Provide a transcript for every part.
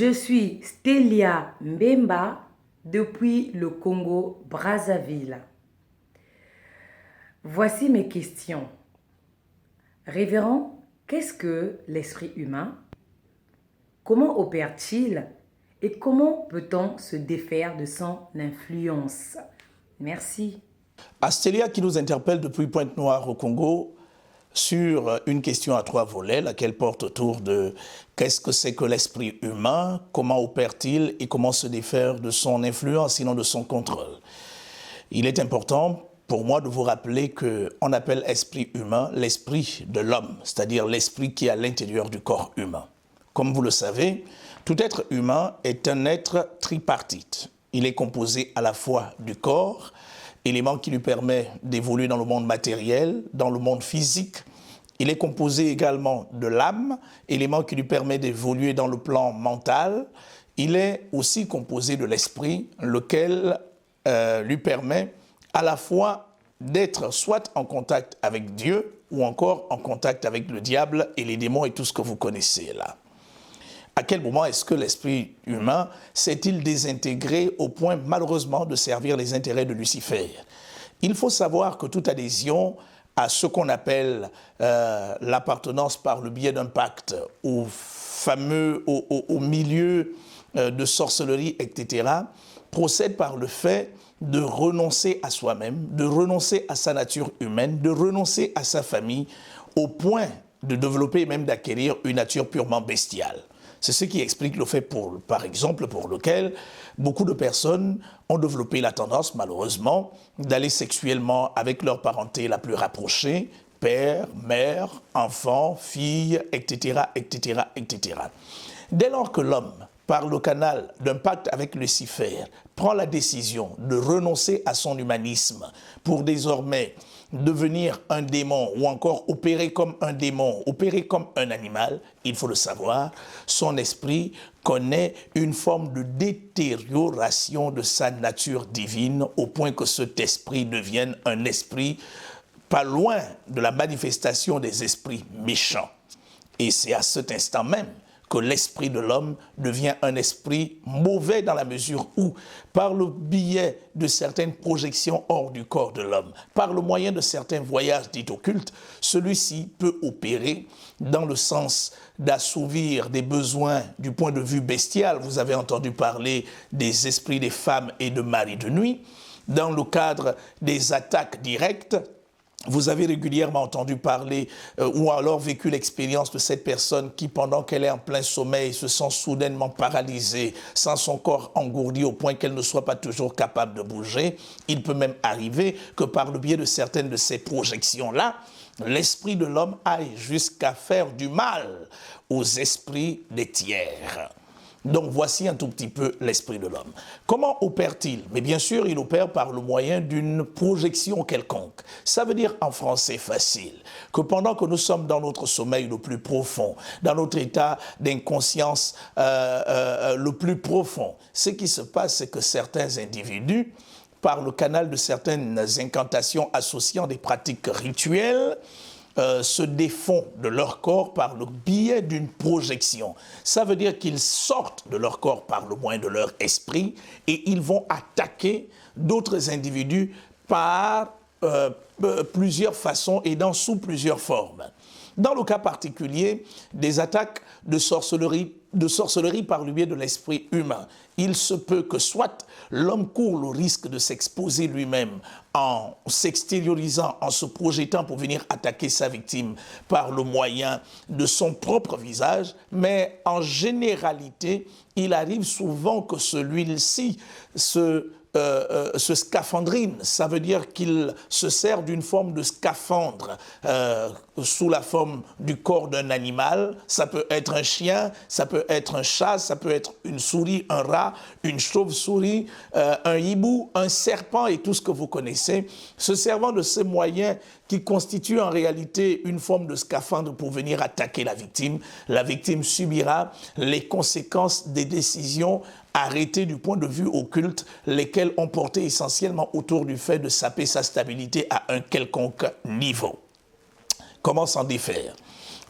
Je suis Stélia Mbemba depuis le Congo-Brazzaville. Voici mes questions. Révérend, qu'est-ce que l'esprit humain? Comment opère-t-il? Et comment peut-on se défaire de son influence? Merci. Astélia qui nous interpelle depuis Pointe-Noire au Congo sur une question à 3 volets, laquelle porte autour de qu'est-ce que c'est que l'esprit humain, comment opère-t-il et comment se défaire de son influence, sinon de son contrôle. Il est important pour moi de vous rappeler qu'on appelle esprit humain l'esprit de l'homme, c'est-à-dire l'esprit qui est à l'intérieur du corps humain. Comme vous le savez, tout être humain est un être tripartite. Il est composé à la fois du corps, élément qui lui permet d'évoluer dans le monde matériel, dans le monde physique. Il est composé également de l'âme, élément qui lui permet d'évoluer dans le plan mental. Il est aussi composé de l'esprit, lequel lui permet à la fois d'être soit en contact avec Dieu ou encore en contact avec le diable et les démons et tout ce que vous connaissez là. À quel moment est-ce que l'esprit humain s'est-il désintégré au point malheureusement de servir les intérêts de Lucifer? Il faut savoir que toute adhésion à ce qu'on appelle l'appartenance par le biais d'un pacte au milieu de sorcellerie, etc., procède par le fait de renoncer à soi-même, de renoncer à sa nature humaine, de renoncer à sa famille, au point de développer et même d'acquérir une nature purement bestiale. C'est ce qui explique le fait, par exemple, pour lequel beaucoup de personnes ont développé la tendance, malheureusement, d'aller sexuellement avec leur parenté la plus rapprochée, père, mère, enfant, fille, etc., etc., etc. Dès lors que l'homme, par le canal d'un pacte avec Lucifer, prend la décision de renoncer à son humanisme pour désormais devenir un démon ou encore opérer comme un démon, opérer comme un animal, il faut le savoir, son esprit connaît une forme de détérioration de sa nature divine au point que cet esprit devienne un esprit pas loin de la manifestation des esprits méchants. Et c'est à cet instant même que l'esprit de l'homme devient un esprit mauvais dans la mesure où, par le biais de certaines projections hors du corps de l'homme, par le moyen de certains voyages dits occultes, celui-ci peut opérer dans le sens d'assouvir des besoins du point de vue bestial. Vous avez entendu parler des esprits des femmes et de maris de nuit. Dans le cadre des attaques directes, vous avez régulièrement entendu parler ou alors vécu l'expérience de cette personne qui, pendant qu'elle est en plein sommeil, se sent soudainement paralysée, sans son corps engourdi au point qu'elle ne soit pas toujours capable de bouger. Il peut même arriver que par le biais de certaines de ces projections-là, l'esprit de l'homme aille jusqu'à faire du mal aux esprits des tiers. Donc voici un tout petit peu l'esprit de l'homme. Comment opère-t-il? Mais bien sûr, il opère par le moyen d'une projection quelconque. Ça veut dire en français facile que pendant que nous sommes dans notre sommeil le plus profond, dans notre état d'inconscience le plus profond, ce qui se passe, c'est que certains individus, par le canal de certaines incantations associant des pratiques rituelles, se défont de leur corps par le biais d'une projection. Ça veut dire qu'ils sortent de leur corps par le moyen de leur esprit et ils vont attaquer d'autres individus par plusieurs façons et sous plusieurs formes. Dans le cas particulier des attaques de sorcellerie par le biais de l'esprit humain, il se peut que soit l'homme court le risque de s'exposer lui-même en s'extériorisant, en se projetant pour venir attaquer sa victime par le moyen de son propre visage, mais en généralité, il arrive souvent que celui-ci se scaphandrine, ça veut dire qu'il se sert d'une forme de scaphandre sous la forme du corps d'un animal. Ça peut être un chien, ça peut être un chat, ça peut être une souris, un rat, une chauve-souris, un hibou, un serpent et tout ce que vous connaissez, se servant de ces moyens qui constituent en réalité une forme de scaphandre pour venir attaquer la victime. La victime subira les conséquences des décisions arrêtées du point de vue occulte, lesquelles ont porté essentiellement autour du fait de saper sa stabilité à un quelconque niveau. Comment s'en défaire?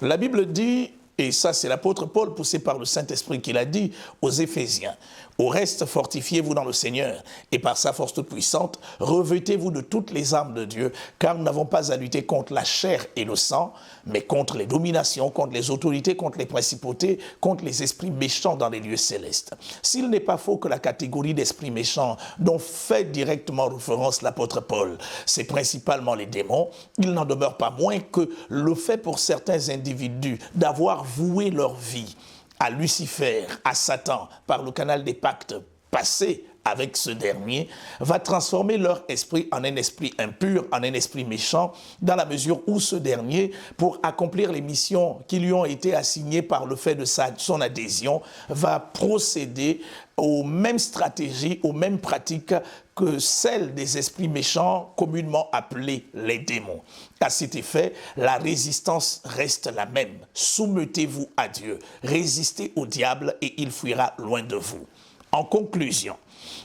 La Bible dit, Et ça, c'est l'apôtre Paul, poussé par le Saint-Esprit, qui l'a dit aux Éphésiens. Au reste, fortifiez-vous dans le Seigneur, et par sa force toute puissante, revêtez-vous de toutes les armes de Dieu, car nous n'avons pas à lutter contre la chair et le sang, mais contre les dominations, contre les autorités, contre les principautés, contre les esprits méchants dans les lieux célestes. S'il n'est pas faux que la catégorie d'esprits méchants dont fait directement référence l'apôtre Paul, c'est principalement les démons, il n'en demeure pas moins que le fait pour certains individus d'avoir voué leur vie à Lucifer, à Satan, par le canal des pactes passés avec ce dernier, va transformer leur esprit en un esprit impur, en un esprit méchant, dans la mesure où ce dernier, pour accomplir les missions qui lui ont été assignées par le fait de son adhésion, va procéder aux mêmes stratégies, aux mêmes pratiques que celles des esprits méchants communément appelés les démons. À cet effet, la résistance reste la même. Soumettez-vous à Dieu, résistez au diable et il fuira loin de vous. En conclusion,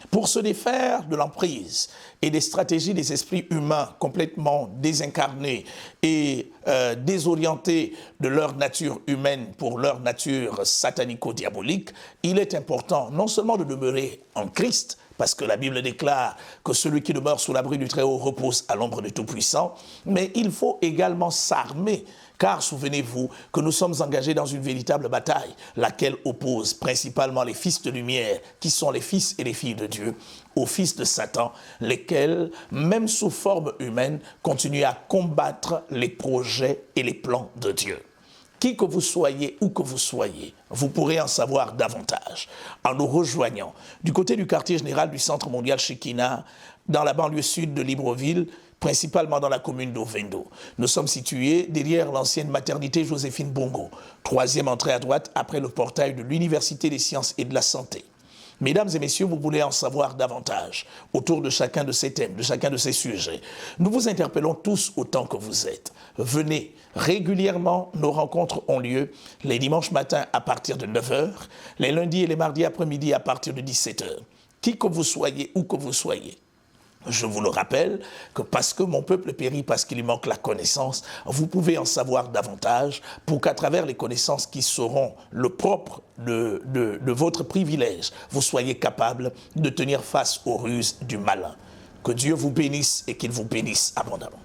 pour se défaire de l'emprise et des stratégies des esprits humains complètement désincarnés et désorientés de leur nature humaine pour leur nature satanico-diabolique, il est important non seulement de demeurer en Christ, parce que la Bible déclare que celui qui demeure sous l'abri du Très-Haut repose à l'ombre du Tout-Puissant, mais il faut également s'armer, car souvenez-vous que nous sommes engagés dans une véritable bataille, laquelle oppose principalement les fils de lumière, qui sont les fils et les filles de Dieu, aux fils de Satan, lesquels, même sous forme humaine, continuent à combattre les projets et les plans de Dieu. Qui que vous soyez, où que vous soyez, vous pourrez en savoir davantage en nous rejoignant du côté du quartier général du Centre mondial Shekinah, dans la banlieue sud de Libreville, principalement dans la commune d'Ovendo. Nous sommes situés derrière l'ancienne maternité Joséphine Bongo, troisième entrée à droite après le portail de l'Université des sciences et de la santé. Mesdames et messieurs, vous voulez en savoir davantage autour de chacun de ces thèmes, de chacun de ces sujets. Nous vous interpellons tous autant que vous êtes. Venez régulièrement, nos rencontres ont lieu les dimanches matins à partir de 9h, les lundis et les mardis après-midi à partir de 17h. Qui que vous soyez, où que vous soyez. Je vous le rappelle que parce que mon peuple périt, parce qu'il lui manque la connaissance, vous pouvez en savoir davantage pour qu'à travers les connaissances qui seront le propre de votre privilège, vous soyez capable de tenir face aux ruses du malin. Que Dieu vous bénisse et qu'il vous bénisse abondamment.